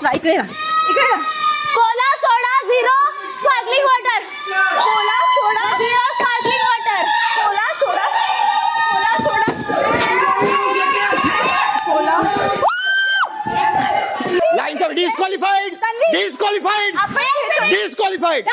इकडे ना, इकडे ना. Cola soda zero sparkling water. Cola soda zero sparkling water. Cola soda Cola soda Cola. Lines are disqualified. Disqualified. Disqualified.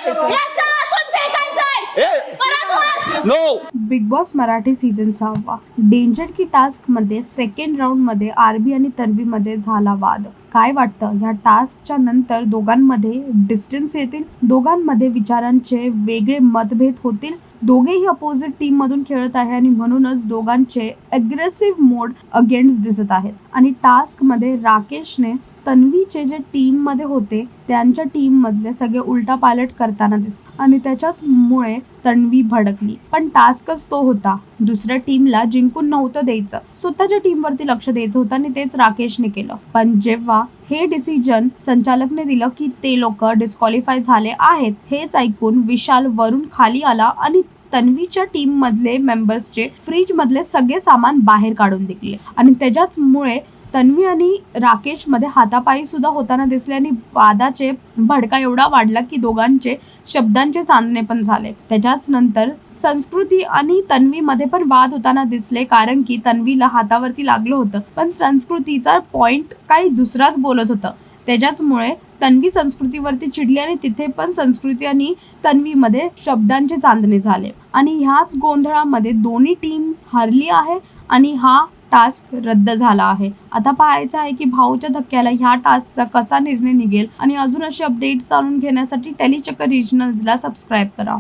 याचा आतून फेकायचंय. परत वाच. No. Big boss Marathi season 6 danger की task मध्ये सेकंड राऊंड मध्ये आरबी आणि तन्वी मध्ये झाला वाद. काय वाटतं ह्या टास्कच्या नंतर दोघांमध्ये डिस्टन्स येतील, दोघांमध्ये विचारांचे वेगळे मतभेद होतील, दोघेही अपोजिट टीम मधून खेळत आहे आणि म्हणूनच दोघांचे अग्रेसिव्ह मोड अगेन्स्ट दिसत आहेत. आणि टास्क मध्ये राकेशने तन्वीचे जे टीम मध्ये होते त्यांच्या टीम मधले सगळे उलटा पालट करताना आणि त्याच्याच मुळे तन्वी भडकली. पण टास्कच तो होता, दुसऱ्या टीमला जिंकून नव्हतं द्यायचं, स्वतःच्या टीमवरती लक्ष द्यायचं होतं आणि तेच राकेशने केलं. पण जेव्हा हे डिसिजन संचालकने दिलं की ते लोक डिस्क्वालिफाय झाले आहेत, हेच ऐकून विशाल वरून खाली आला आणि तन्वीच्या टीम मधले मेंबर्सचे फ्रीज मधले सगळे सामान बाहेर काढून दिले आणि त्याच्याच मुळे तन्वी आणि राकेश मध्ये हातापायी सुद्धा होताना दिसले आणि वादाचे भडका एवढा वाढला की दोघांचे शब्दांचे सांधणे पण झाले. त्याच्याच नंतर संस्कृती आणि तन्वी मध्ये पण वाद होताना दिसले, कारण की तन्वीला हातावरती लागलं होतं पण संस्कृतीचा पॉइंट काही दुसराच बोलत होतं. त्याच्याचमुळे तन्वी संस्कृतीवरती चिडली आणि तिथे पण संस्कृती आणि तन्वीमध्ये शब्दांचे चांदणे झाले आणि ह्याच गोंधळामध्ये दोन्ही टीम हरली आहे आणि हा टास्क रद्द झाला आहे. आता पाहायचं आहे की भाऊच्या धक्क्याला ह्या टास्कचा कसा निर्णय निघेल आणि अजून असे अपडेट्स जाणून घेण्यासाठी टेलीचक्कर रिजनल्सला सबस्क्राईब करा.